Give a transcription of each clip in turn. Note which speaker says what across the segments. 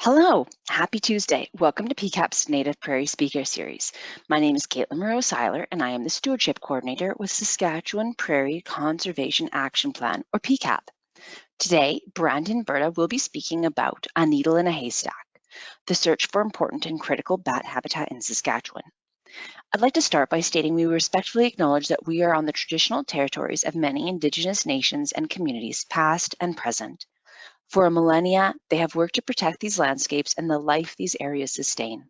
Speaker 1: Hello, happy Tuesday. Welcome to PCAP's Native Prairie Speaker Series. My name is Caitlin Moreau-Seiler, and I am the Stewardship Coordinator with Saskatchewan Prairie Conservation Action Plan, or PCAP. Today, Brandon Burda will be speaking about a needle in a haystack, the search for important and critical bat habitat in Saskatchewan. I'd like to start by stating we respectfully acknowledge that we are on the traditional territories of many Indigenous nations and communities, past and present. For millennia, they have worked to protect these landscapes and the life these areas sustain.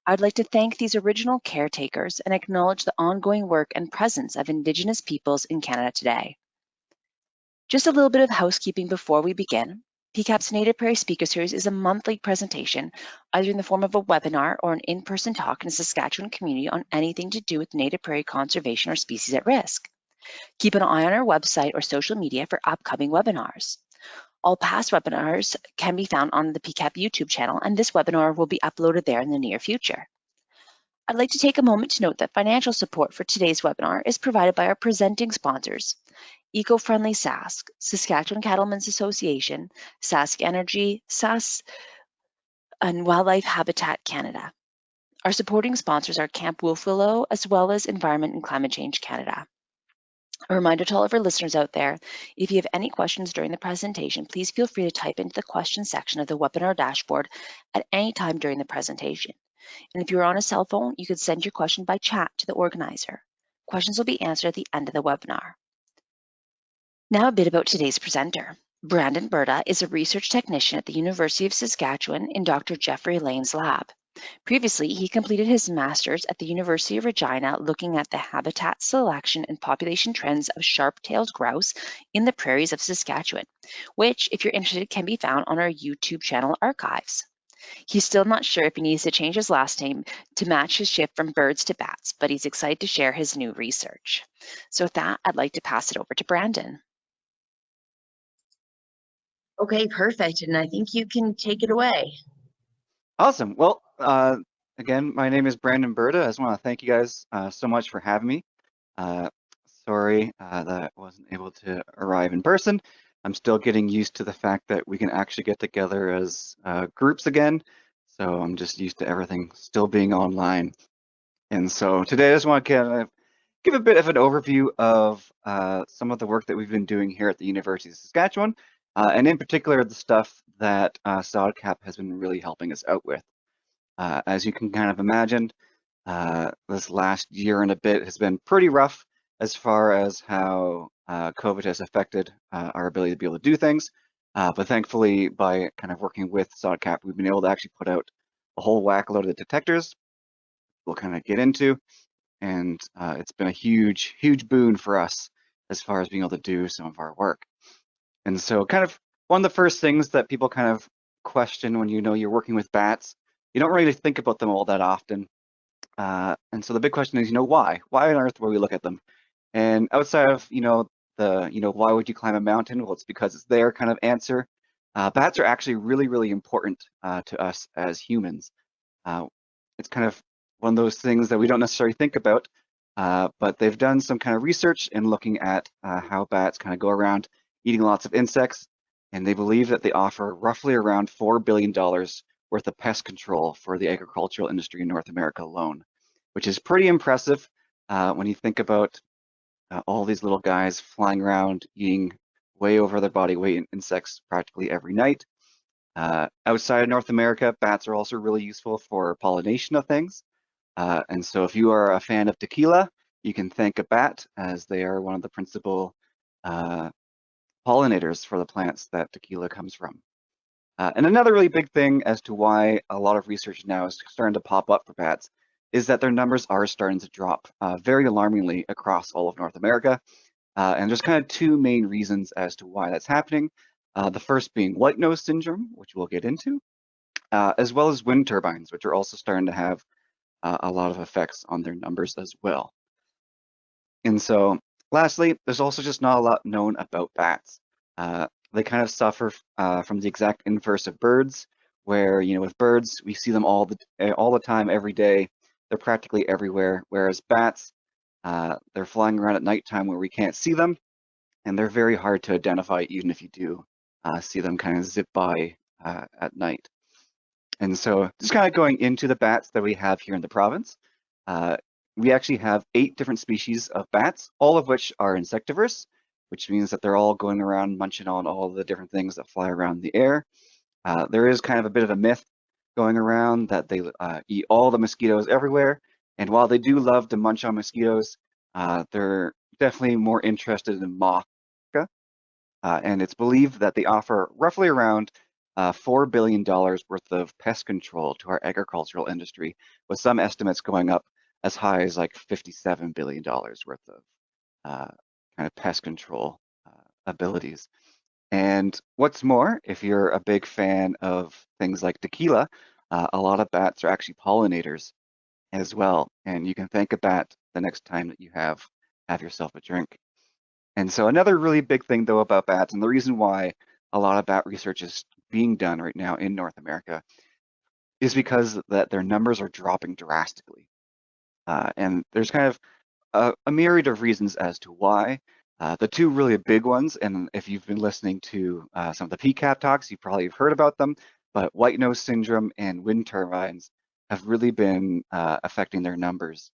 Speaker 1: I'd like to thank these original caretakers and acknowledge the ongoing work and presence of Indigenous peoples in Canada today. Just a little bit of housekeeping before we begin. PCAP's Native Prairie Speaker Series is a monthly presentation, either in the form of a webinar or an in-person talk in the Saskatchewan community on anything to do with Native Prairie conservation or species at risk. Keep an eye on our website or social media for upcoming webinars. All past webinars can be found on the PCAP YouTube channel, and this webinar will be uploaded there in the near future. I'd like to take a moment to note that financial support for today's webinar is provided by our presenting sponsors, Eco-Friendly Sask, Saskatchewan Cattlemen's Association, Sask Energy, SAS, and Wildlife Habitat Canada. Our supporting sponsors are Camp Wolf Willow, as well as Environment and Climate Change Canada. A reminder to all of our listeners out there, if you have any questions during the presentation, please feel free to type into the question section of the webinar dashboard at any time during the presentation. And if you're on a cell phone, you could send your question by chat to the organizer. Questions will be answered at the end of the webinar. Now a bit about today's presenter. Brandon Burda is a research technician at the University of Saskatchewan in Dr. Jeffrey Lane's lab. Previously, he completed his master's at the University of Regina looking at the habitat selection and population trends of sharp-tailed grouse in the prairies of Saskatchewan, which, if you're interested, can be found on our YouTube channel archives. He's still not sure if he needs to change his last name to match his shift from birds to bats, but he's excited to share his new research. So with that, I'd like to pass it over to Brandon.
Speaker 2: Okay, perfect. And I think you can take it away.
Speaker 3: Awesome. Well, again, my name is Brandon Burda. I just want to thank you guys so much for having me. Sorry that I wasn't able to arrive in person. I'm still getting used to the fact that we can actually get together as groups again. So I'm just used to everything still being online. And so today I just want to kind of give a bit of an overview of some of the work that we've been doing here at the University of Saskatchewan, and in particular the stuff that SODCAP has been really helping us out with. As you can kind of imagine, this last year and a bit has been pretty rough as far as how COVID has affected our ability to be able to do things. But thankfully, by kind of working with SODCAP, we've been able to actually put out a whole whack load of detectors we'll kind of get into. And it's been a huge, huge boon for us as far as being able to do some of our work. And so kind of one of the first things that people kind of question when you're working with bats, you don't really think about them all that often. And so the big question is, why? Why on earth would we look at them? And outside of, why would you climb a mountain? Well, it's because it's their kind of answer. Bats are actually really, really important to us as humans. It's kind of one of those things that we don't necessarily think about, but they've done some kind of research in looking at how bats kind of go around eating lots of insects, and they believe that they offer roughly around $4 billion worth of pest control for the agricultural industry in North America alone, which is pretty impressive when you think about all these little guys flying around eating way over their body weight in insects practically every night. Outside of North America, bats are also really useful for pollination of things. And so if you are a fan of tequila, you can thank a bat, as they are one of the principal pollinators for the plants that tequila comes from. And another really big thing as to why a lot of research now is starting to pop up for bats is that their numbers are starting to drop very alarmingly across all of North America. And there's kind of two main reasons as to why that's happening. The first being white nose syndrome, which we'll get into, as well as wind turbines, which are also starting to have a lot of effects on their numbers as well. And so lastly, there's also just not a lot known about bats. They kind of suffer from the exact inverse of birds, where with birds we see them all the time, every day. They're practically everywhere, whereas bats, they're flying around at nighttime where we can't see them, and they're very hard to identify even if you do see them kind of zip by at night. And so just kind of going into the bats that we have here in the province, we actually have 8 different species of bats, all of which are insectivorous, which means that they're all going around munching on all the different things that fly around the air. There is kind of a bit of a myth going around that they eat all the mosquitoes everywhere. And while they do love to munch on mosquitoes, they're definitely more interested in moths. And it's believed that they offer roughly around $4 billion worth of pest control to our agricultural industry, with some estimates going up as high as like $57 billion worth of kind of pest control abilities. And what's more, if you're a big fan of things like tequila, a lot of bats are actually pollinators as well. And you can thank a bat the next time that you have yourself a drink. And so another really big thing though about bats, and the reason why a lot of bat research is being done right now in North America, is because that their numbers are dropping drastically. And there's kind of a myriad of reasons as to why. The two really big ones, and if you've been listening to some of the PCAP talks, you probably have heard about them, but white nose syndrome and wind turbines have really been affecting their numbers.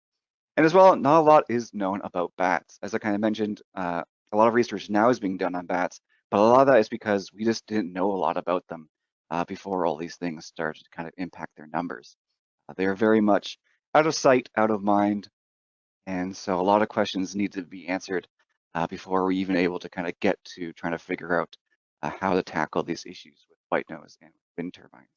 Speaker 3: And as well, not a lot is known about bats. As I kind of mentioned, a lot of research now is being done on bats, but a lot of that is because we just didn't know a lot about them before all these things started to kind of impact their numbers. They are very much out of sight, out of mind, and so a lot of questions need to be answered before we're even able to kind of get to trying to figure out how to tackle these issues with white nose and wind turbines.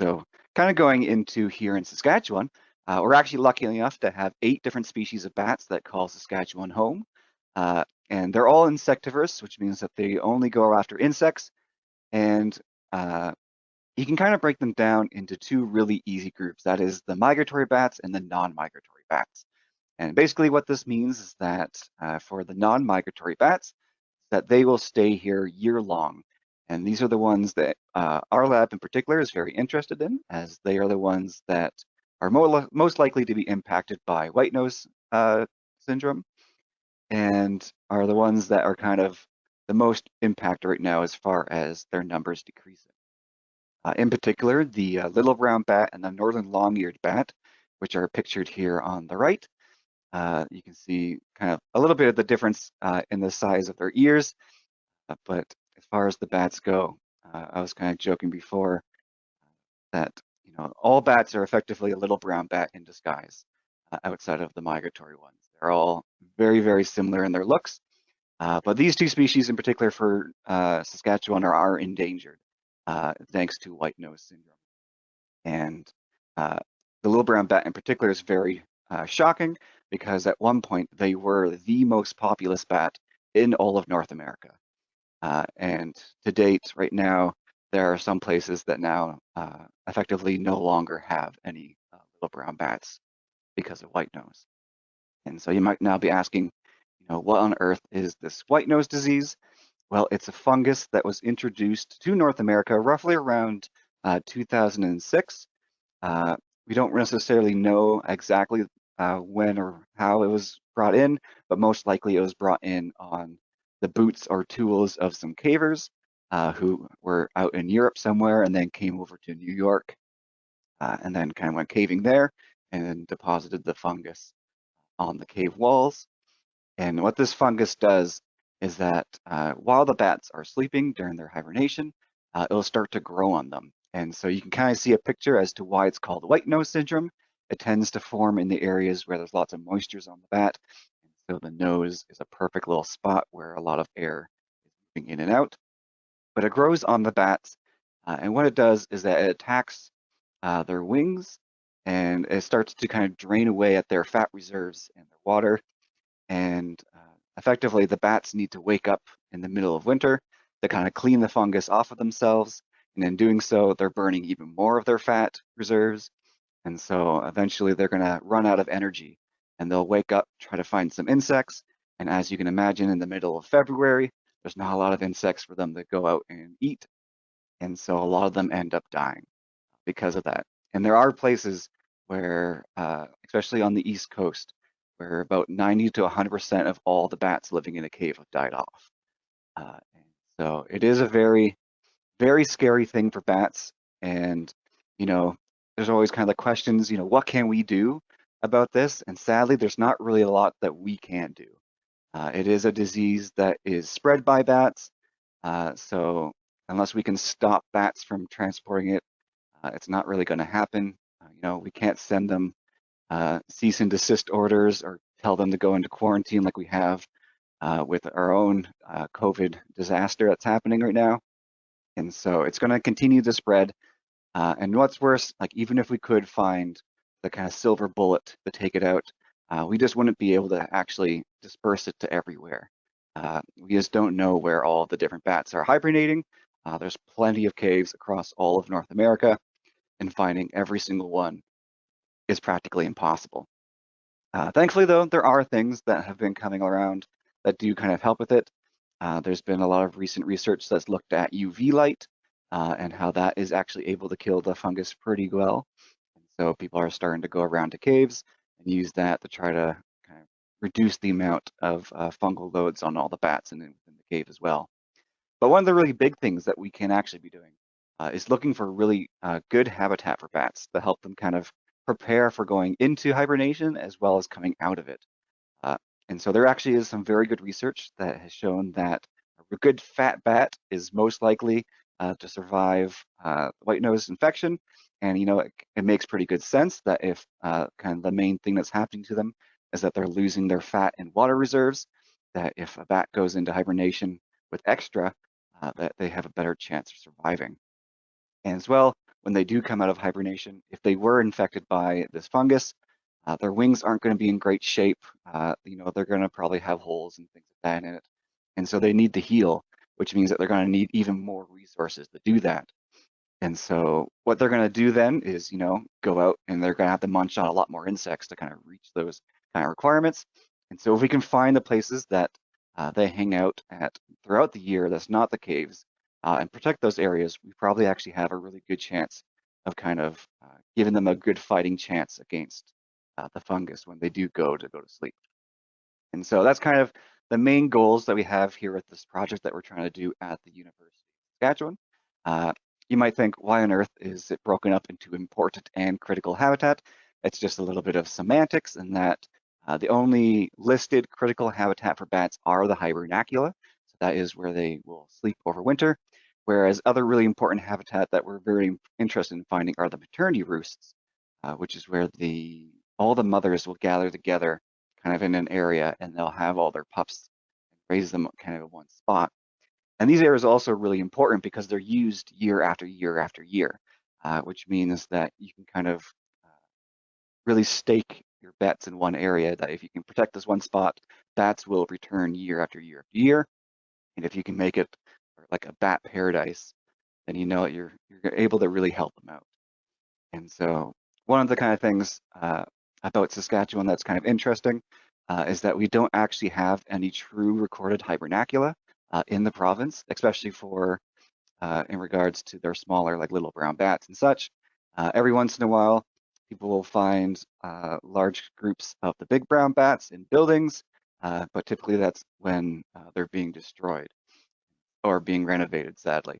Speaker 3: So kind of going into here in Saskatchewan, we're actually lucky enough to have 8 different species of bats that call Saskatchewan home. And they're all insectivorous, which means that they only go after insects. And you can kind of break them down into 2 really easy groups. That is the migratory bats and the non-migratory bats. And basically what this means is that for the non-migratory bats, that they will stay here year long. And these are the ones that our lab in particular is very interested in, as they are the ones that are most likely to be impacted by white nose syndrome, and are the ones that are kind of the most impacted right now as far as their numbers decreasing. In particular, the little brown bat and the northern long-eared bat, which are pictured here on the right. You can see kind of a little bit of the difference in the size of their ears, but as far as the bats go, I was kind of joking before that all bats are effectively a little brown bat in disguise outside of the migratory ones. They're all very, very similar in their looks, but these 2 species in particular for Saskatchewan are endangered thanks to white nose syndrome. And the little brown bat in particular is very shocking because at one point they were the most populous bat in all of North America. And to date, right now, there are some places that now effectively no longer have any little brown bats because of white nose. And so you might now be asking, what on earth is this white nose disease? Well, it's a fungus that was introduced to North America roughly around 2006. We don't necessarily know exactly when or how it was brought in, but most likely it was brought in on the boots or tools of some cavers who were out in Europe somewhere and then came over to New York and then kind of went caving there and then deposited the fungus on the cave walls. And what this fungus does is that while the bats are sleeping during their hibernation, it'll start to grow on them. And so you can kind of see a picture as to why it's called white nose syndrome. It tends to form in the areas where there's lots of moistures on the bat. And so the nose is a perfect little spot where a lot of air is moving in and out. But it grows on the bats. And what it does is that it attacks their wings and it starts to kind of drain away at their fat reserves and their water. And effectively, the bats need to wake up in the middle of winter to kind of clean the fungus off of themselves. And in doing so, they're burning even more of their fat reserves. And so eventually they're going to run out of energy and they'll wake up, try to find some insects. And as you can imagine, in the middle of February, there's not a lot of insects for them to go out and eat. And so a lot of them end up dying because of that. And there are places where, especially on the East Coast, where about 90 to 100% of all the bats living in a cave have died off. And so it is a very, very scary thing for bats. And, you know, there's always kind of the questions, you know, what can we do about this? And sadly, there's not really a lot that we can do. It is a disease that is spread by bats. So unless we can stop bats from transporting it, it's not really going to happen. You know, we can't send them cease and desist orders or tell them to go into quarantine like we have with our own COVID disaster that's happening right now. And so it's going to continue to spread. And what's worse, like even if we could find the kind of silver bullet to take it out, we just wouldn't be able to actually disperse it to everywhere. We just don't know where all the different bats are hibernating. There's plenty of caves across all of North America, and finding every single one is practically impossible. Thankfully, though, there are things that have been coming around that do kind of help with it. There's been a lot of recent research that's looked at UV light and how that is actually able to kill the fungus pretty well. And so people are starting to go around to caves and use that to try to kind of reduce the amount of fungal loads on all the bats in the cave as well. But one of the really big things that we can actually be doing is looking for really good habitat for bats to help them kind of prepare for going into hibernation as well as coming out of it. Uh, and so there actually is some very good research that has shown that a good fat bat is most likely to survive white nose infection. And you know, it makes pretty good sense that if kind of the main thing that's happening to them is that they're losing their fat and water reserves, that if a bat goes into hibernation with extra, that they have a better chance of surviving. And as well, when they do come out of hibernation, if they were infected by this fungus, their wings aren't going to be in great shape. You know, they're going to probably have holes and things like that in it. And so they need to heal, which means that they're going to need even more resources to do that. And so what they're going to do then is, you know, go out and they're going to have to munch on a lot more insects to kind of reach those kind of requirements. And so if we can find the places that they hang out at throughout the year, that's not the caves, and protect those areas, we probably actually have a really good chance of kind of giving them a good fighting chance against the fungus when they do go to sleep. And so that's kind of the main goals that we have here with this project that we're trying to do at the University of Saskatchewan. You might think, why on earth is it broken up into important and critical habitat? It's just a little bit of semantics in that the only listed critical habitat for bats are the hibernacula. So that is where they will sleep over winter. Whereas other really important habitat that we're very interested in finding are the maternity roosts, which is where all the mothers will gather together kind of in an area and they'll have all their pups and raise them kind of in one spot. And these areas are also really important because they're used year after year after year, which means that you can kind of really stake your bets in one area, that if you can protect this one spot, bats will return year after year after year. And if you can make it like a bat paradise, then you know you're able to really help them out. And so one of the kind of things about Saskatchewan that's kind of interesting is that we don't actually have any true recorded hibernacula in the province, especially for in regards to their smaller, like little brown bats and such. Every once in a while, people will find large groups of the big brown bats in buildings, but typically that's when they're being destroyed or being renovated, sadly.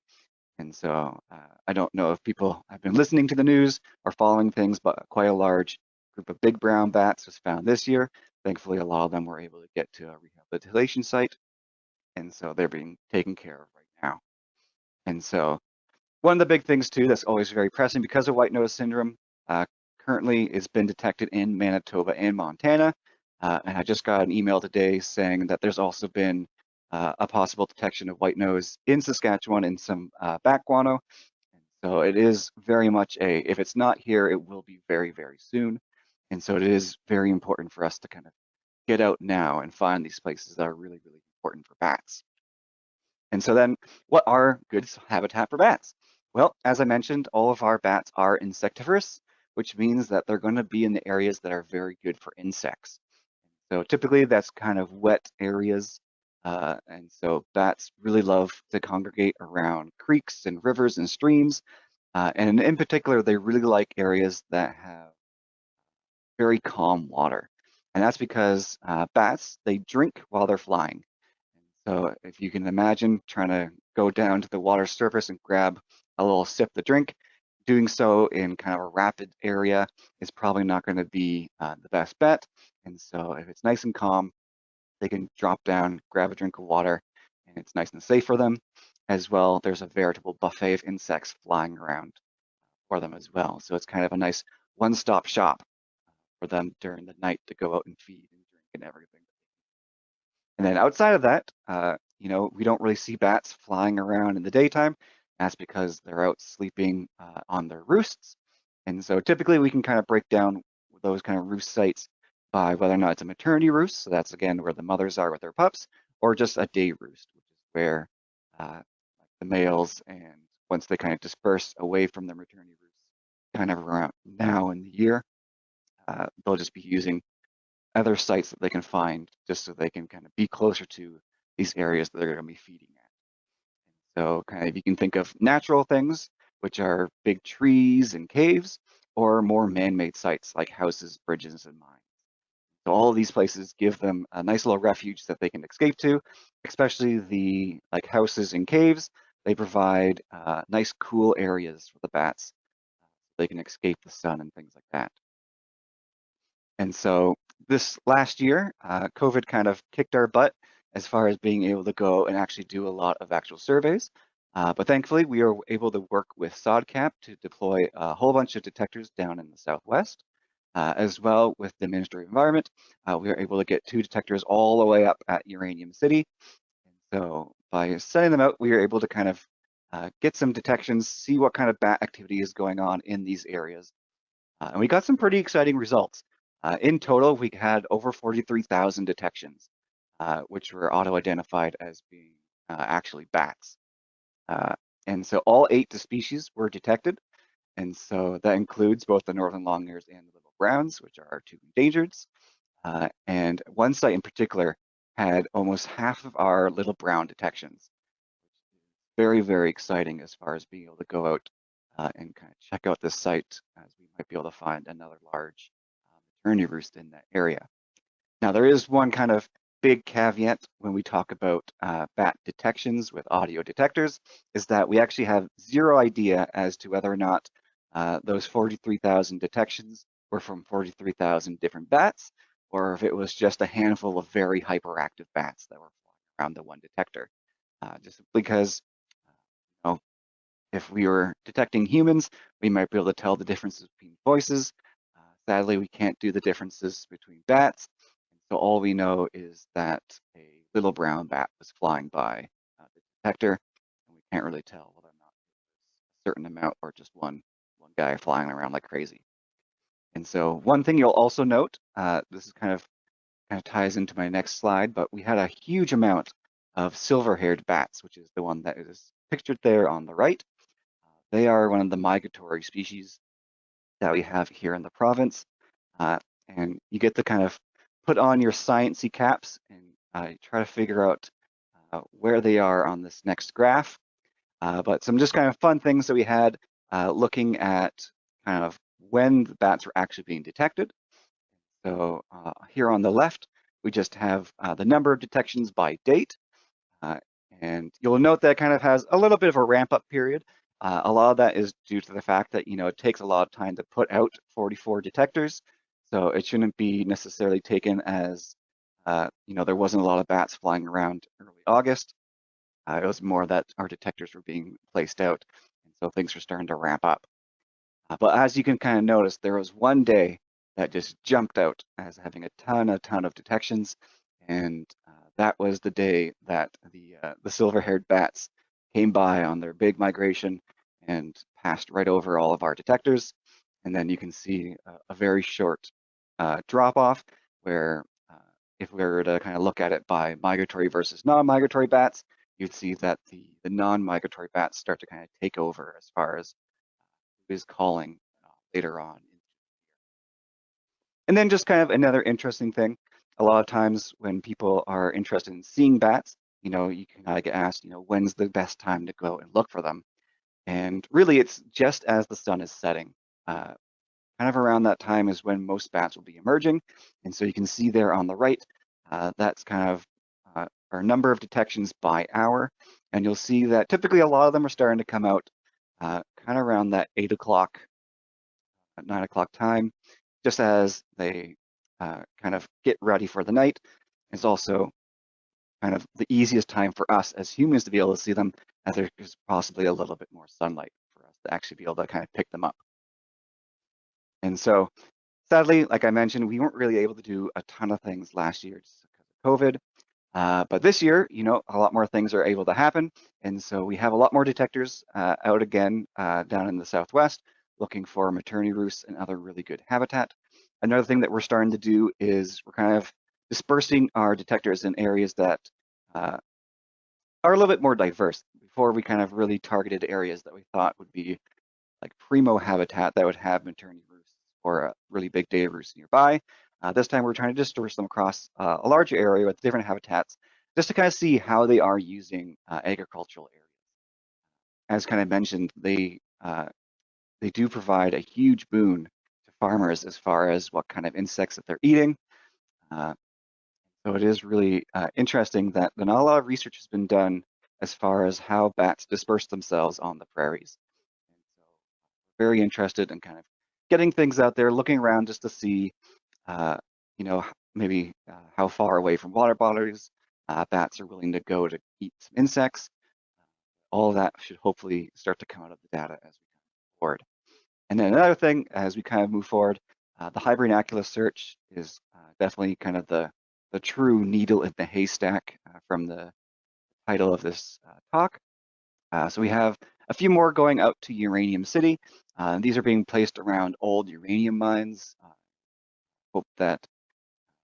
Speaker 3: And so I don't know if people have been listening to the news or following things, but quite a large group of big brown bats was found this year. Thankfully, a lot of them were able to get to a rehabilitation site. And so they're being taken care of right now. And so one of the big things too that's always very pressing because of white nose syndrome currently it's been detected in Manitoba and Montana. And I just got an email today saying that there's also been a possible detection of white nose in Saskatchewan in some bat guano. So it is very much if it's not here, it will be very, very soon. And so it is very important for us to kind of get out now and find these places that are really, really important for bats. And so then what are good habitat for bats? Well, as I mentioned, all of our bats are insectivorous, which means that they're going to be in the areas that are very good for insects. So typically that's kind of wet areas. And so bats really love to congregate around creeks and rivers and streams. And in particular, they really like areas that have very calm water. And that's because bats, they drink while they're flying. So if you can imagine trying to go down to the water surface and grab a little sip to drink, doing so in kind of a rapid area is probably not going to be the best bet. And so if it's nice and calm, they can drop down, grab a drink of water, and it's nice and safe for them. As well, there's a veritable buffet of insects flying around for them as well. So it's kind of a nice one-stop shop for them during the night to go out and feed and drink and everything. And then outside of that, we don't really see bats flying around in the daytime. That's because they're out sleeping on their roosts. And so typically we can kind of break down those kind of roost sites by whether or not it's a maternity roost. So that's again where the mothers are with their pups, or just a day roost, which is where the males, and once they kind of disperse away from their maternity roost, kind of around now in the year, they'll just be using other sites that they can find just so they can kind of be closer to these areas that they're going to be feeding at. So kind of you can think of natural things, which are big trees and caves, or more man-made sites like houses, bridges, and mines. So all of these places give them a nice little refuge that they can escape to, especially the like houses and caves. They provide nice cool areas for the bats. They can escape the sun and things like that. And so this last year, COVID kind of kicked our butt as far as being able to go and actually do a lot of actual surveys. But thankfully, we were able to work with SODCAP to deploy a whole bunch of detectors down in the Southwest. As well with the Ministry of Environment, we were able to get 2 detectors all the way up at Uranium City. And so by setting them out, we were able to kind of get some detections, see what kind of bat activity is going on in these areas. And we got some pretty exciting results. In total, we had over 43,000 detections, which were auto-identified as being actually bats. And so all 8 species were detected. And so that includes both the northern long-ears and the little browns, which are our 2 endangereds. And one site in particular had almost half of our little brown detections. Very, very exciting as far as being able to go out and kind of check out this site, as we might be able to find another large maternity roost in that area. Now, there is one kind of big caveat when we talk about bat detections with audio detectors, is that we actually have zero idea as to whether or not those 43,000 detections were from 43,000 different bats, or if it was just a handful of very hyperactive bats that were flying around the one detector. Just because if we were detecting humans, we might be able to tell the differences between voices. Sadly, we can't do the differences between bats. So all we know is that a little brown bat was flying by the detector, and we can't really tell whether or not it was a certain amount or just one guy flying around like crazy. And so one thing you'll also note, this is kind of ties into my next slide, but we had a huge amount of silver-haired bats, which is the one that is pictured there on the right. They are one of the migratory species that we have here in the province. And you get to kind of put on your sciencey caps and try to figure out where they are on this next graph. But some just kind of fun things that we had looking at kind of when the bats were actually being detected. So here on the left, we just have the number of detections by date. And you'll note that kind of has a little bit of a ramp up period. A lot of that is due to the fact that, it takes a lot of time to put out 44 detectors. So it shouldn't be necessarily taken as, there wasn't a lot of bats flying around early August. It was more that our detectors were being placed out. And so things were starting to ramp up. But as you can kind of notice, there was one day that just jumped out as having a ton of detections. And that was the day that the silver-haired bats came by on their big migration and passed right over all of our detectors. And then you can see a very short drop-off where if we were to kind of look at it by migratory versus non-migratory bats, you'd see that the non-migratory bats start to kind of take over as far as who is calling later on. And then just kind of another interesting thing, a lot of times when people are interested in seeing bats, you can kind of get asked, when's the best time to go and look for them? And really it's just as the sun is setting. Kind of around that time is when most bats will be emerging. And so you can see there on the right, that's kind of our number of detections by hour. And you'll see that typically a lot of them are starting to come out kind of around that 8 o'clock, 9 o'clock time, just as they kind of get ready for the night. It's also kind of the easiest time for us as humans to be able to see them, as there's possibly a little bit more sunlight for us to actually be able to kind of pick them up. And so sadly, like I mentioned, we weren't really able to do a ton of things last year just because of COVID. But this year, a lot more things are able to happen. And so we have a lot more detectors out again down in the Southwest, looking for maternity roosts and other really good habitat. Another thing that we're starting to do is we're kind of dispersing our detectors in areas that are a little bit more diverse. Before, we kind of really targeted areas that we thought would be like primo habitat that would have maternity roosts or a really big day roost nearby. This time we're trying to disperse them across a larger area with different habitats, just to kind of see how they are using agricultural areas. As kind of mentioned, they do provide a huge boon to farmers as far as what kind of insects that they're eating. So it is really interesting that not a lot of research has been done as far as how bats disperse themselves on the prairies. And so very interested in kind of getting things out there, looking around just to see, maybe how far away from water bodies bats are willing to go to eat some insects. All of that should hopefully start to come out of the data as we move forward. And then another thing, as we kind of move forward, the hibernacula search is definitely kind of the true needle in the haystack from the title of this talk. So we have a few more going out to Uranium City. These are being placed around old uranium mines. Hope that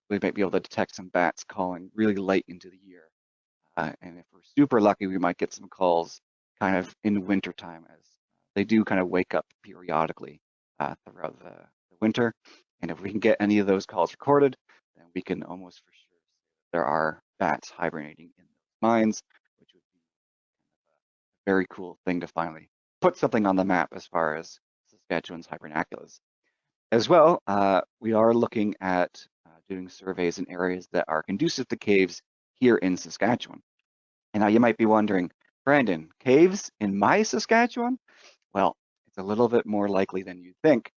Speaker 3: we might be able to detect some bats calling really late into the year. And if we're super lucky, we might get some calls kind of in wintertime, as they do kind of wake up periodically throughout the winter. And if we can get any of those calls recorded, then we can almost for sure say that there are bats hibernating in those mines, which would be a very cool thing to finally put something on the map as far as Saskatchewan's hibernaculas. As well, we are looking at doing surveys in areas that are conducive to caves here in Saskatchewan. And now you might be wondering, Brandon, caves in my Saskatchewan? Well, it's a little bit more likely than you think.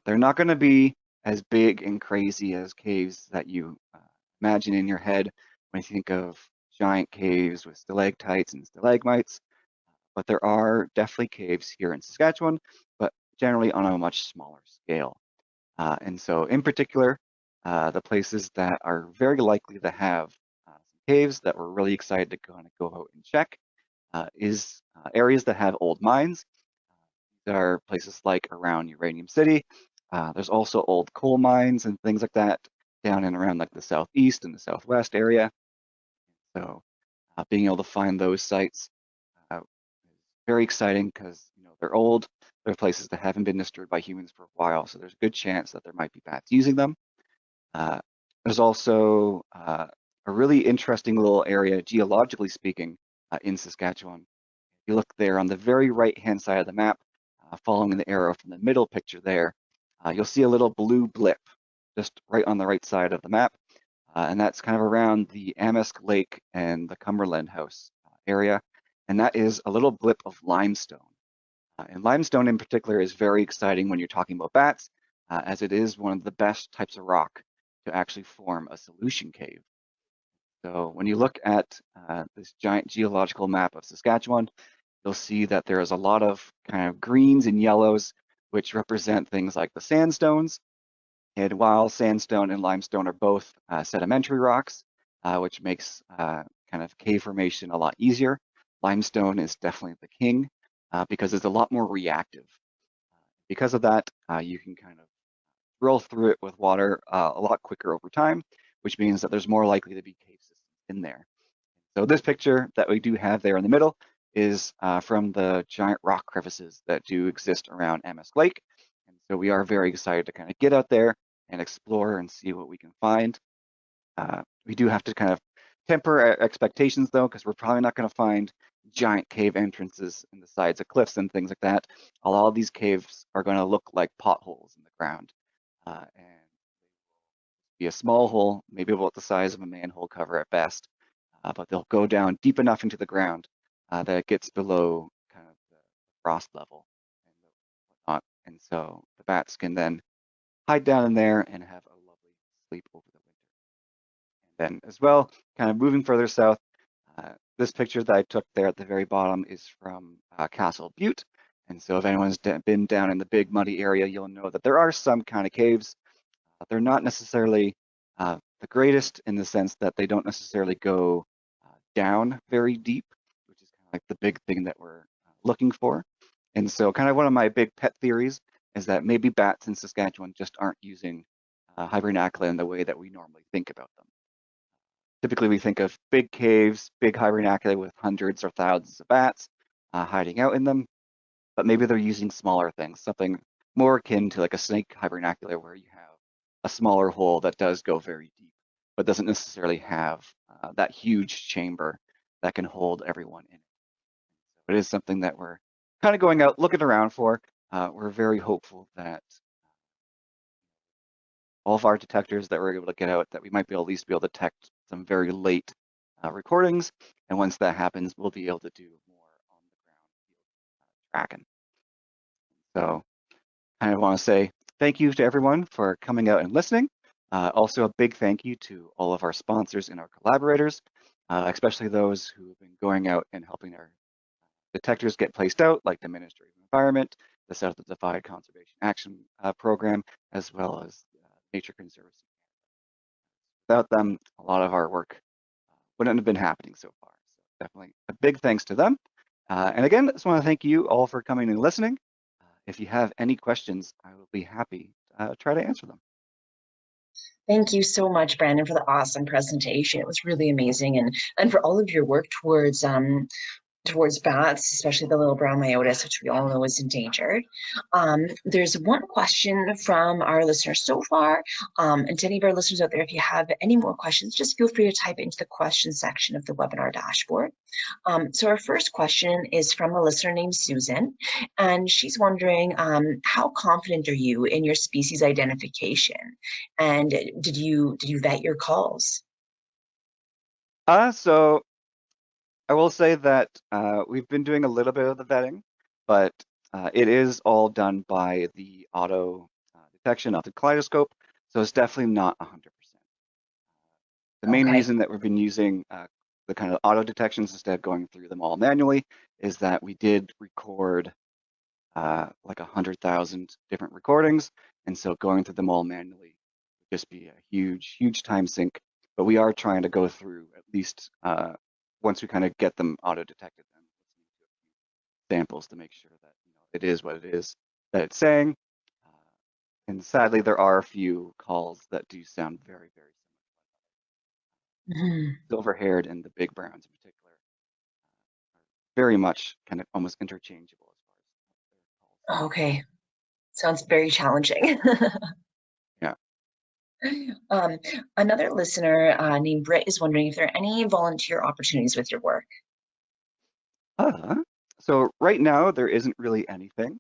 Speaker 3: They're not going to be as big and crazy as caves that you imagine in your head when you think of giant caves with stalactites and stalagmites. But there are definitely caves here in Saskatchewan, but generally on a much smaller scale. And so in particular, the places that are very likely to have some caves that we're really excited to kind of go out and check is areas that have old mines. There are places like around Uranium City. There's also old coal mines and things like that down and around like the southeast and the southwest area. So being able to find those sites is very exciting because they're old. They're places that haven't been disturbed by humans for a while, so there's a good chance that there might be bats using them. There's also a really interesting little area, geologically speaking, in Saskatchewan. If you look there on the very right-hand side of the map, following the arrow from the middle picture there, you'll see a little blue blip just right on the right side of the map. And that's kind of around the Amisk Lake and the Cumberland House area. And that is a little blip of limestone. And limestone in particular is very exciting when you're talking about bats, as it is one of the best types of rock to actually form a solution cave. So when you look at this giant geological map of Saskatchewan, you'll see that there is a lot of kind of greens and yellows, which represent things like the sandstones. And while sandstone and limestone are both sedimentary rocks, which makes kind of cave formation a lot easier, limestone is definitely the king because it's a lot more reactive. Because of that, you can kind of drill through it with water a lot quicker over time, which means that there's more likely to be cave systems in there. So this picture that we do have there in the middle is from the giant rock crevices that do exist around Amisk Lake. And so we are very excited to kind of get out there and explore and see what we can find. We do have to kind of temper our expectations though, because we're probably not going to find giant cave entrances in the sides of cliffs and things like that. A lot of these caves are going to look like potholes in the ground and be a small hole, maybe about the size of a manhole cover at best, but they'll go down deep enough into the ground that it gets below kind of the frost level and whatnot. And so the bats can then hide down in there and have a lovely sleep over the winter. And then as well, kind of moving further south, this picture that I took there at the very bottom is from Castle Butte. And so if anyone's been down in the big muddy area, you'll know that there are some kind of caves. They're not necessarily the greatest in the sense that they don't necessarily go down very deep, which is kind of like the big thing that we're looking for. And so kind of one of my big pet theories is that maybe bats in Saskatchewan just aren't using hibernacula in the way that we normally think about them. Typically, we think of big caves, big hibernacula with hundreds or thousands of bats hiding out in them, but maybe they're using smaller things, something more akin to like a snake hibernacula where you have a smaller hole that does go very deep, but doesn't necessarily have that huge chamber that can hold everyone in it. But it is something that we're kind of going out looking around for. We're very hopeful that all of our detectors that we're able to get out, that we might be able, at least be able to detect some very late recordings. And once that happens, we'll be able to do more on the ground tracking. So kind of want to say thank you to everyone for coming out and listening. Also a big thank you to all of our sponsors and our collaborators, especially those who have been going out and helping our detectors get placed out, like the Ministry of Environment, the South of the Divide Conservation Action Program, as well as Nature Conservancy. Without them, a lot of our work wouldn't have been happening so far. So definitely a big thanks to them. And again, I just want to thank you all for coming and listening. If you have any questions, I will be happy to try to answer them.
Speaker 2: Thank you so much, Brandon, for the awesome presentation. It was really amazing, and for all of your work towards bats, especially the little brown Myotis, which we all know is endangered. There's one question from our listeners so far, and to any of our listeners out there, if you have any more questions, just feel free to type it into the question section of the webinar dashboard. So our first question is from a listener named Susan, and she's wondering, how confident are you in your species identification, and did you vet your calls?
Speaker 3: So I will say that we've been doing a little bit of the vetting, but it is all done by the auto detection of the kaleidoscope, so it's definitely not 100%. The main reason that we've been using the kind of auto detections instead of going through them all manually is that we did record like 100,000 different recordings, and so going through them all manually would just be a huge time sink. But we are trying to go through at least once we kind of get them auto detected, then samples to make sure that it is what it is that it's saying. And sadly, there are a few calls that do sound very similar. Silver-haired and the big browns in particular are very much kind of almost interchangeable as far as calls.
Speaker 2: Okay, sounds very challenging.
Speaker 3: Yeah.
Speaker 2: Another listener named Britt is wondering if there are any volunteer opportunities with your work.
Speaker 3: So right now there isn't really anything.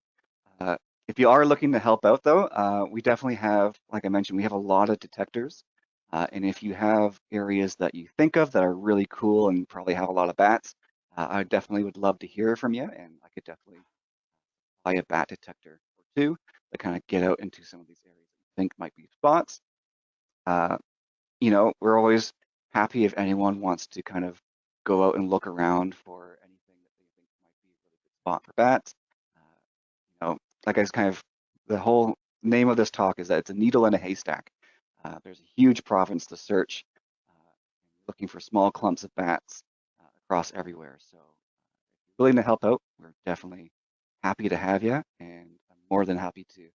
Speaker 3: If you are looking to help out though, we definitely have, like I mentioned, we have a lot of detectors. And if you have areas that you think of that are really cool and probably have a lot of bats, I definitely would love to hear from you, and I could definitely buy a bat detector or two to kind of get out into some of these areas that you think might be spots. We're always happy if anyone wants to kind of go out and look around for anything that they think might be a really good spot for bats. Like I was kind of, the whole name of this talk is that it's a needle in a haystack. There's a huge province to search, looking for small clumps of bats across everywhere. So if you're willing to help out, we're definitely happy to have you, and I'm more than happy to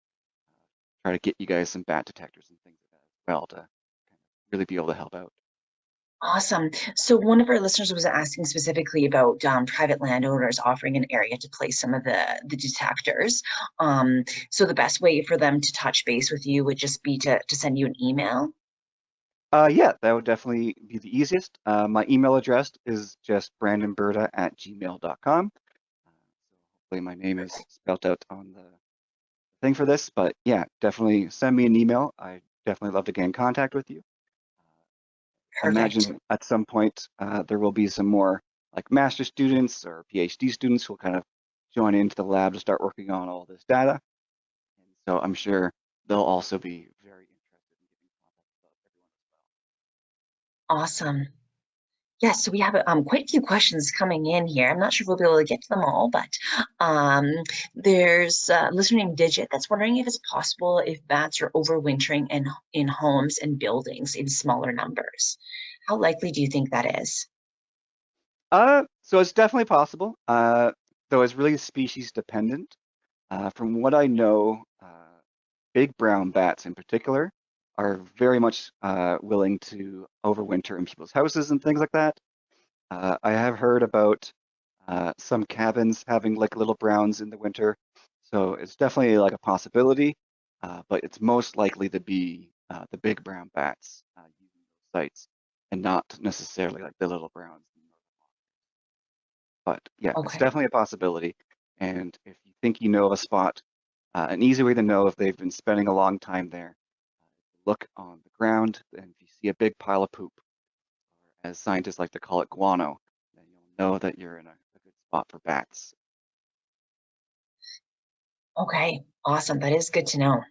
Speaker 3: try to get you guys some bat detectors and things like that as well to kind of really be able to help out.
Speaker 2: Awesome. So one of our listeners was asking specifically about private landowners offering an area to place some of the detectors. So the best way for them to touch base with you would just be to send you an email?
Speaker 3: Yeah, that would definitely be the easiest. My email address is just brandonburda@gmail.com. Hopefully my name is spelled out on the thing for this, but yeah, definitely send me an email. I definitely love to get in contact with you.
Speaker 2: Perfect.
Speaker 3: Imagine at some point there will be some more like master students or PhD students who will kind of join into the lab to start working on all this data. And so I'm sure they'll also be very interested in getting contact with everyone as well.
Speaker 2: Awesome. Yes, so we have quite a few questions coming in here. I'm not sure if we'll be able to get to them all, but there's a listener named Digit that's wondering if it's possible if bats are overwintering in homes and buildings in smaller numbers. How likely do you think that is?
Speaker 3: So it's definitely possible, though it's really species dependent. From what I know, big brown bats in particular are very much willing to overwinter in people's houses and things like that. I have heard about some cabins having like little browns in the winter, so it's definitely like a possibility, but it's most likely to be the big brown bats using those sites and not necessarily like the little browns. But yeah, it's
Speaker 2: Okay.
Speaker 3: definitely a possibility. And if you think you know of a spot, an easy way to know if they've been spending a long time there, look on the ground, and if you see a big pile of poop, or as scientists like to call it guano, then you'll know that you're in a good spot for bats.
Speaker 2: Okay, awesome. That is good to know.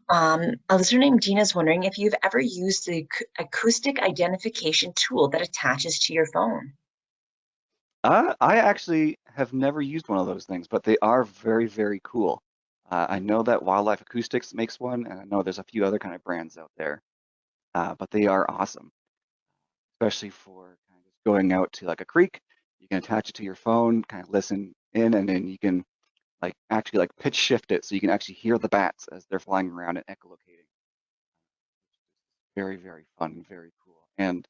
Speaker 2: A listener named Dina is wondering if you've ever used the acoustic identification tool that attaches to your phone.
Speaker 3: I actually have never used one of those things, but they are very, very cool. I know that Wildlife Acoustics makes one, and I know there's a few other kind of brands out there, but they are awesome, especially for kind of just going out to like a creek. You can attach it to your phone, kind of listen in, and then you can like actually like pitch shift it so you can actually hear the bats as they're flying around and echolocating. Very, very fun, very cool, and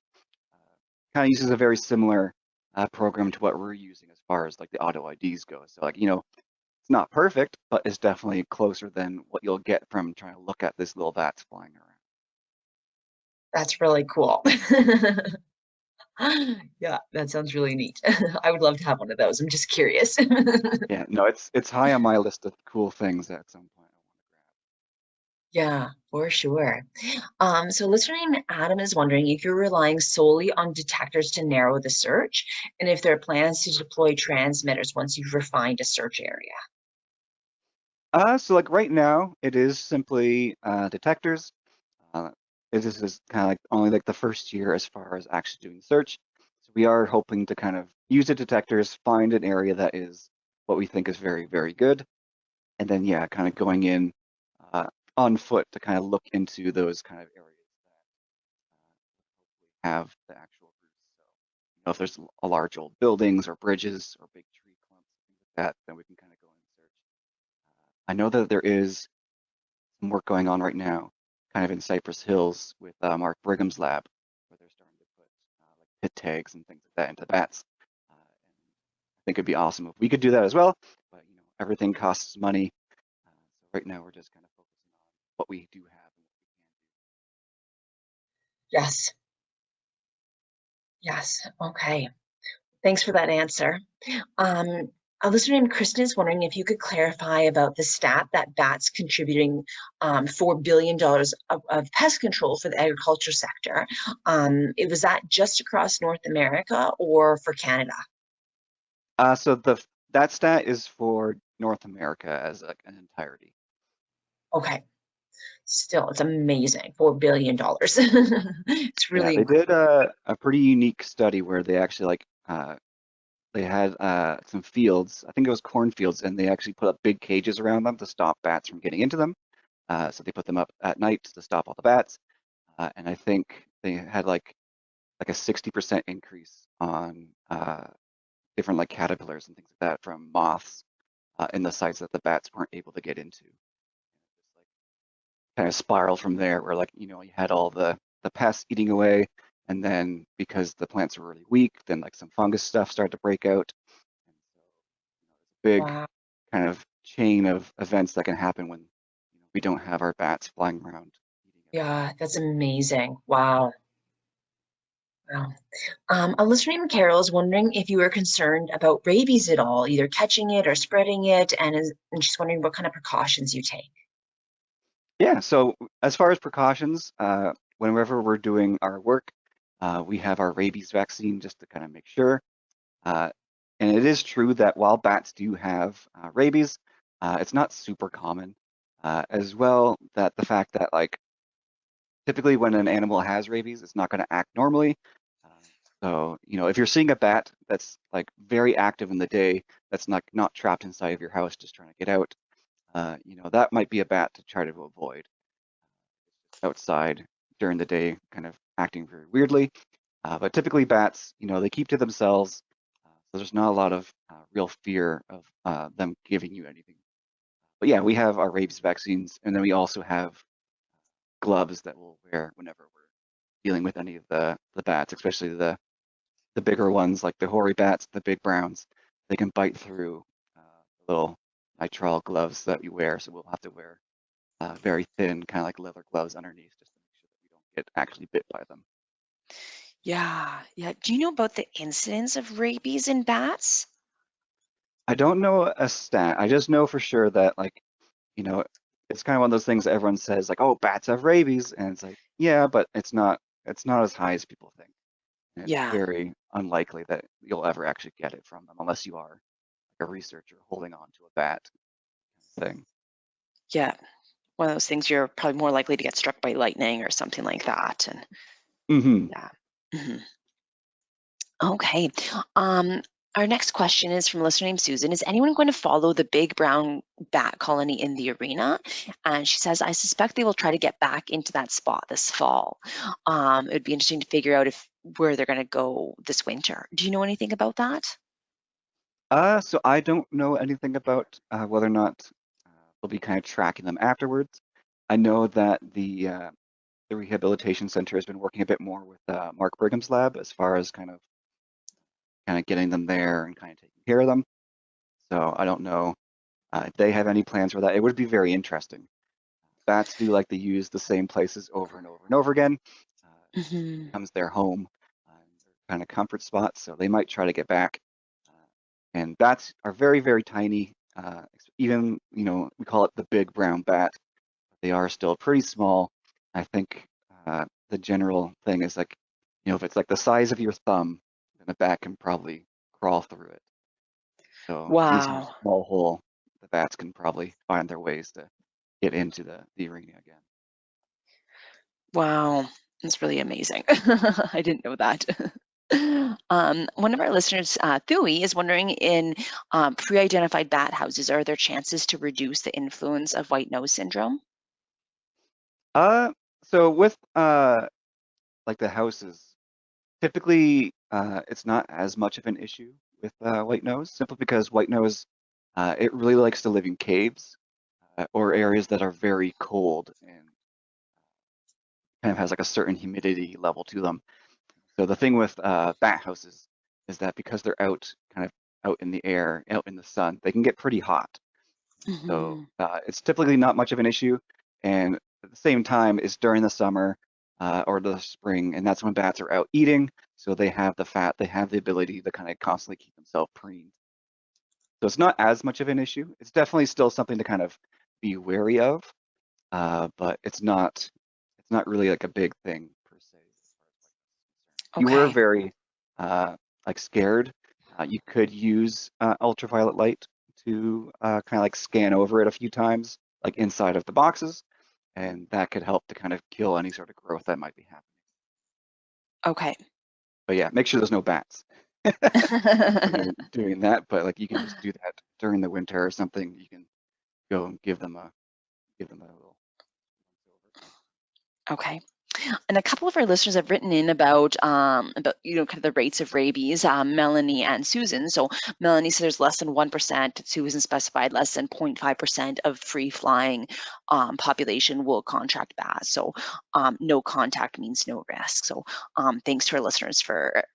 Speaker 3: kind of uses a very similar program to what we're using as far as like the auto IDs go. So like, it's not perfect, but it's definitely closer than what you'll get from trying to look at this little bats flying around.
Speaker 2: That's really cool. Yeah, that sounds really neat. I would love to have one of those. I'm just curious.
Speaker 3: Yeah, no, it's high on my list of cool things at some point I want to grab.
Speaker 2: Yeah, for sure. So listener named Adam is wondering if you're relying solely on detectors to narrow the search, and if there are plans to deploy transmitters once you've refined a search area.
Speaker 3: So like right now, it is simply detectors. Uh, this is kind of like only like the first year as far as actually doing search. So we are hoping to kind of use the detectors, find an area that is what we think is very, very good, and then yeah, kind of going in uh, on foot to kind of look into those kind of areas that have the actual roots. So if there's a large old buildings or bridges or big tree clumps, things like that, then we can kind of go in and search. I know that there is some work going on right now, kind of in Cypress Hills with Mark Brigham's lab, where they're starting to put like pit tags and things like that into bats. And I think it'd be awesome if we could do that as well, but everything costs money. So right now we're just kind of focusing on what we do have and what we can
Speaker 2: Yes, yes. Okay. Thanks for that answer. A listener named Kristen is wondering if you could clarify about the stat that bats contributing $4 billion of pest control for the agriculture sector. It was that just across North America or for Canada?
Speaker 3: So that stat is for North America as an entirety.
Speaker 2: Okay, still, it's amazing. $4 billion. It's
Speaker 3: Yeah,
Speaker 2: really
Speaker 3: they
Speaker 2: incredible.
Speaker 3: did a pretty unique study where they actually like they had some fields, I think it was cornfields, and they actually put up big cages around them to stop bats from getting into them. So they put them up at night to stop all the bats, and I think they had like a 60% increase on different like caterpillars and things like that from moths in the sites that the bats weren't able to get into. Like kind of spiral from there, where like you had all the pests eating away, and then because the plants were really weak, then like some fungus stuff started to break out. And so, big
Speaker 2: Wow.
Speaker 3: kind of chain of events that can happen when we don't have our bats flying around eating everything.
Speaker 2: Yeah, that's amazing. Wow. Wow. A listener named Carol is wondering if you are concerned about rabies at all, either catching it or spreading it, and she's wondering what kind of precautions you take.
Speaker 3: Yeah, so as far as precautions, whenever we're doing our work, we have our rabies vaccine just to kind of make sure. Uh, And it is true that while bats do have rabies, it's not super common. As well, that the fact that like typically when an animal has rabies, it's not going to act normally. Uh, so, if you're seeing a bat that's like very active in the day, that's not trapped inside of your house just trying to get out, that might be a bat to try to avoid outside during the day, kind of acting very weirdly. But typically bats, they keep to themselves, so there's not a lot of real fear of them giving you anything. But yeah, we have our rabies vaccines, and then we also have gloves that we'll wear whenever we're dealing with any of the bats, especially the bigger ones like the hoary bats, the big browns. They can bite through little nitrile gloves that we wear, so we'll have to wear very thin, kind of like leather gloves underneath, just to make sure that we don't get actually bit by them.
Speaker 1: Yeah, yeah. Do you know about the incidence of rabies in bats?
Speaker 3: I don't know a stat. I just know for sure that like, you know, it's kind of one of those things that everyone says like, oh, bats have rabies, and it's like, yeah, but it's not as high as people think. And it's
Speaker 1: Yeah,
Speaker 3: very unlikely that you'll ever actually get it from them unless you are like a researcher holding on to a bat thing.
Speaker 1: yeah. One of those things you're probably more likely to get struck by lightning or something like that. And
Speaker 3: Hmm.
Speaker 1: yeah. Mhm. Okay. Um, our next question is from a listener named Susan. Is anyone going to follow the big brown bat colony in the arena? And she says, I suspect they will try to get back into that spot this fall. It would be interesting to figure out where they're going to go this winter. Do you know anything about that?
Speaker 3: So I don't know anything about whether or not we'll be kind of tracking them afterwards. I know that the rehabilitation center has been working a bit more with Mark Brigham's lab as far as kind of getting them there and kind of taking care of them. So I don't know if they have any plans for that. It would be very interesting. Bats do like to use the same places over and over and over again.
Speaker 1: Hmm.
Speaker 3: Becomes their home, their kind of comfort spot. So they might try to get back. And bats are very, very tiny. Even, we call it the big brown bat. They are still pretty small. I think the general thing is like, if it's like the size of your thumb, then a bat can probably crawl through it. So any sort of
Speaker 1: Wow.
Speaker 3: small hole, the bats can probably find their ways to get into the arena again.
Speaker 1: Wow. That's really amazing. I didn't know that. One of our listeners, Thuy, is wondering in pre-identified bat houses, are there chances to reduce the influence of white nose syndrome?
Speaker 3: Uh, so with like the houses, typically it's not as much of an issue with white nose, simply because white nose it really likes to live in caves or areas that are very cold and kind of has like a certain humidity level to them. So the thing with bat houses is that because they're kind of out in the air, out in the sun, they can get pretty hot. So
Speaker 1: Hmm.
Speaker 3: it's typically not much of an issue. And at the same time, it's during the summer or the spring, and that's when bats are out eating. So they have the fat, they have the ability to kind of constantly keep themselves preened. So it's not as much of an issue. It's definitely still something to kind of be wary of, but it's not really like a big thing per se. If you were
Speaker 1: Okay.
Speaker 3: very like scared, you could use ultraviolet light to kind of like scan over it a few times, like inside of the boxes, and that could help to kind of kill any sort of growth that might be happening.
Speaker 1: Okay.
Speaker 3: But yeah, make sure there's no bats when you're doing that. But like you can just do that during the winter or something. You can go and give them a little.
Speaker 1: Okay. And a couple of our listeners have written in about kind of the rates of rabies, Melanie and Susan. So Melanie says there's less than 1%. Susan specified less than 0.5% of free flying population will contract BAS. So no contact means no risk. So thanks to our listeners for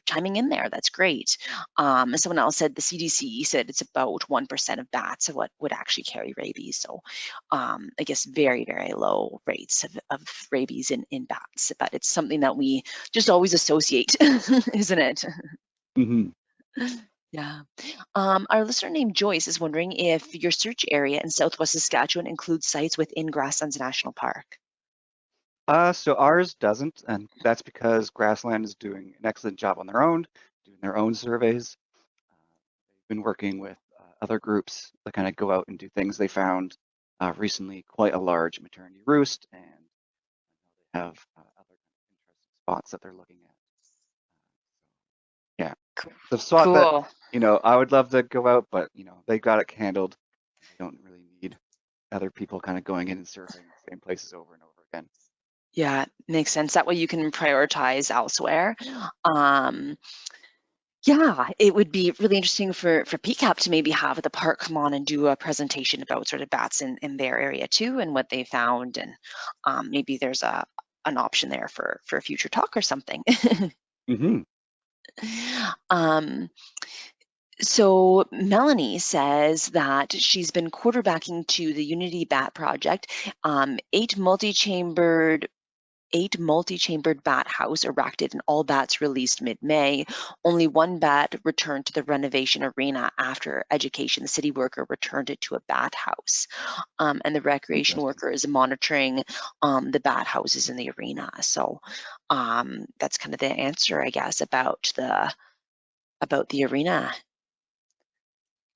Speaker 1: chiming in there. That's great. Someone else said the CDC said it's about 1% of bats of what would actually carry rabies. So I guess very, very low rates of rabies in bats, but it's something that we just always associate, isn't it?
Speaker 3: Hmm.
Speaker 1: Yeah. Our listener named Joyce is wondering if your search area in Southwest Saskatchewan includes sites within Grasslands National Park.
Speaker 3: So ours doesn't, and that's because Grassland is doing an excellent job on their own, doing their own surveys. been working with other groups that kind of go out and do things. They found recently quite a large maternity roost, and they have other interesting spots that they're looking at. Yeah, the spot that,
Speaker 1: Cool.
Speaker 3: I would love to go out, but they got it handled. They don't really need other people kind of going in and surveying the same places over and over again.
Speaker 1: Yeah, makes sense. That way you can prioritize elsewhere. Yeah, it would be really interesting for PCAP to maybe have the park come on and do a presentation about sort of bats in their area too and what they found, and maybe there's an option there for a future talk or something.
Speaker 3: Mm-hmm.
Speaker 1: um, so Melanie says that she's been quarterbacking to the Unity Bat Project, 8 multi-chambered bat house erected and all bats released mid-May. Only one bat returned to the renovation arena after education. The city worker returned it to a bat house. And the recreation worker is monitoring the bat houses in the arena. So that's kind of the answer, I guess, about the arena.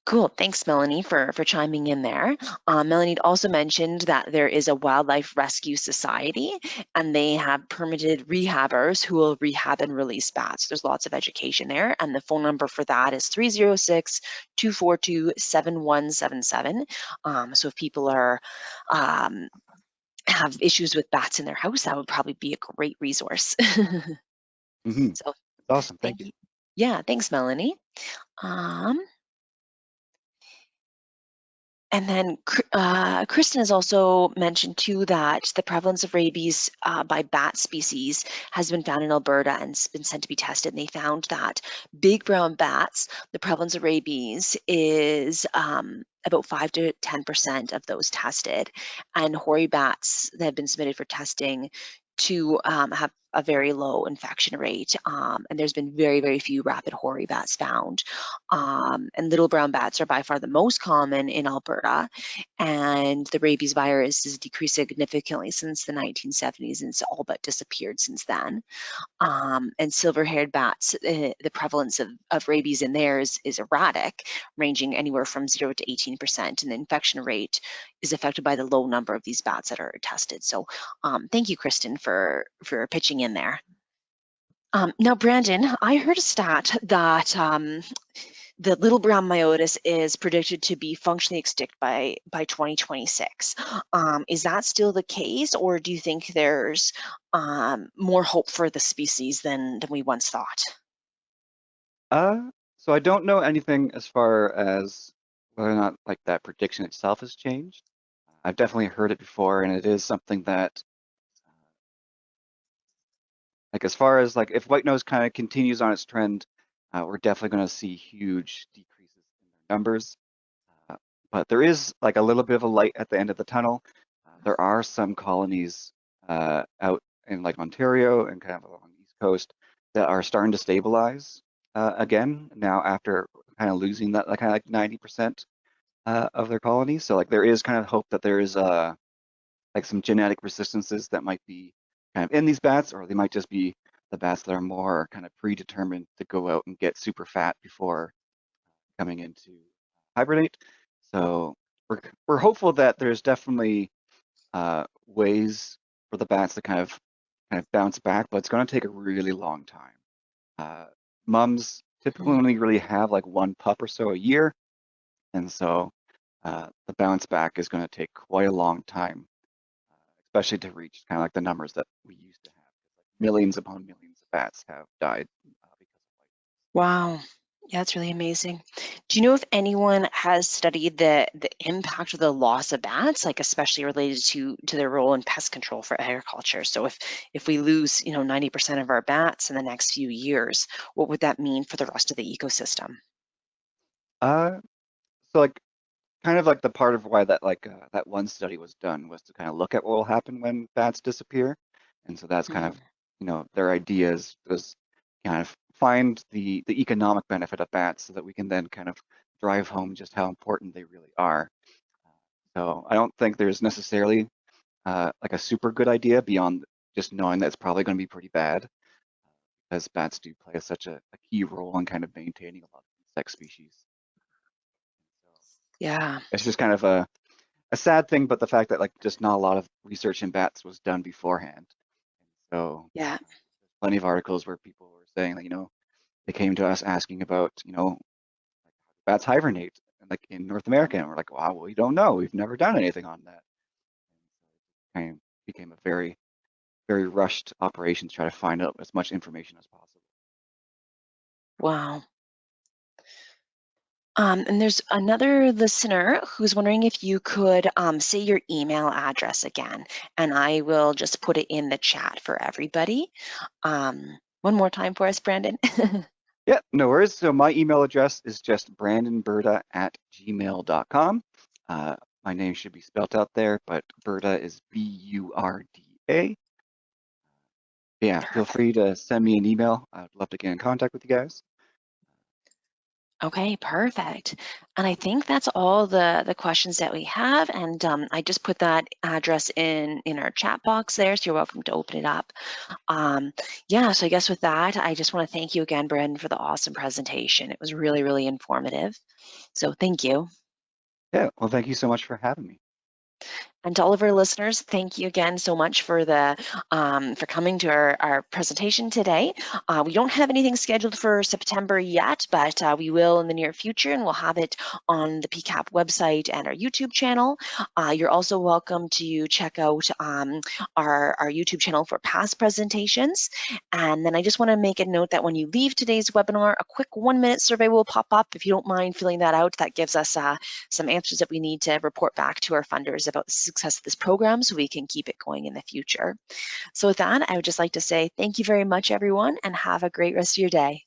Speaker 1: Cool. Thanks, Melanie, for chiming in there. Melanie also mentioned that there is a wildlife rescue society, and they have permitted rehabbers who will rehab and release bats. There's lots of education there, and the phone number for that is 306-242-7177. So if people are have issues with bats in their house, that would probably be a great resource.
Speaker 3: Mm-hmm.
Speaker 1: So
Speaker 3: Awesome. Thank you.
Speaker 1: Yeah, thanks, Melanie. And then Kristen has also mentioned too that the prevalence of rabies by bat species has been found in Alberta and it's been sent to be tested. And they found that big brown bats, the prevalence of rabies is about 5 to 10% of those tested. And hoary bats that have been submitted for testing to have a very low infection rate. And there's been very, very few rapid hoary bats found. And little brown bats are by far the most common in Alberta. And the rabies virus has decreased significantly since the 1970s and it's all but disappeared since then. And silver-haired bats, the prevalence of rabies in there is erratic, ranging anywhere from 0 to 18%. And the infection rate is affected by the low number of these bats that are tested. So thank you, Kristen, for pitching in there. Now, Brandon, I heard a stat that the little brown Myotis is predicted to be functionally extinct by 2026. Is that still the case, or do you think there's more hope for the species than we once thought?
Speaker 3: So I don't know anything as far as whether or not like that prediction itself has changed. I've definitely heard it before, and it is something that, like as far as like if white nose kind of continues on its trend, we're definitely going to see huge decreases in their numbers. But there is like a little bit of a light at the end of the tunnel. There are some colonies out in like Ontario and kind of along the East Coast that are starting to stabilize again now after kind of losing that like kind of like 90% of their colonies. So like there is kind of hope that there is like some genetic resistances that might be kind of in these bats, or they might just be the bats that are more kind of predetermined to go out and get super fat before coming into hibernate. So we're hopeful that there's definitely ways for the bats to kind of bounce back, but it's going to take a really long time. Mums typically only really have like one pup or so a year, and so the bounce back is going to take quite a long time, especially to reach kind of like the numbers that we used to have. Millions upon millions of bats have died because of white.
Speaker 1: Wow. Yeah, that's really amazing. Do you know if anyone has studied the impact of the loss of bats, like especially related to their role in pest control for agriculture? So if we lose, 90% of our bats in the next few years, what would that mean for the rest of the ecosystem?
Speaker 3: So like kind of like the part of why that like that one study was done was to kind of look at what will happen when bats disappear, and so that's kind of their ideas was kind of find the economic benefit of bats so that we can then kind of drive home just how important they really are. So I don't think there's necessarily like a super good idea beyond just knowing that it's probably going to be pretty bad, because bats do play such a key role in kind of maintaining a lot of insect species.
Speaker 1: Yeah.
Speaker 3: It's just kind of a sad thing, but the fact that like just not a lot of research in bats was done beforehand. So
Speaker 1: Yeah.
Speaker 3: plenty of articles where people were saying that, they came to us asking about, bats hibernate like in North America, and we're like, wow, well, we don't know. We've never done anything on that. Kind of became a very, very rushed operation to try to find out as much information as possible.
Speaker 1: Wow. And there's another listener who's wondering if you could say your email address again, and I will just put it in the chat for everybody. One more time for us, Brandon.
Speaker 3: Yeah, no worries. So my email address is just brandonburda@gmail.com. My name should be spelled out there, but Burda is Burda. Yeah, feel free to send me an email. I'd love to get in contact with you guys.
Speaker 1: Okay, perfect. And I think that's all the questions that we have. And I just put that address in our chat box there, so you're welcome to open it up. Yeah, so I guess with that, I just want to thank you again, Brandon, for the awesome presentation. It was really, really informative. So thank you.
Speaker 3: Yeah, well, thank you so much for having me.
Speaker 1: And to all of our listeners, thank you again so much for for coming to our presentation today. We don't have anything scheduled for September yet, but we will in the near future, and we'll have it on the PCAP website and our YouTube channel. You're also welcome to check out our YouTube channel for past presentations. And then I just want to make a note that when you leave today's webinar, a quick 1-minute survey will pop up. If you don't mind filling that out, that gives us some answers that we need to report back to our funders about the success of this program so we can keep it going in the future. So with that, I would just like to say thank you very much, everyone, and have a great rest of your day.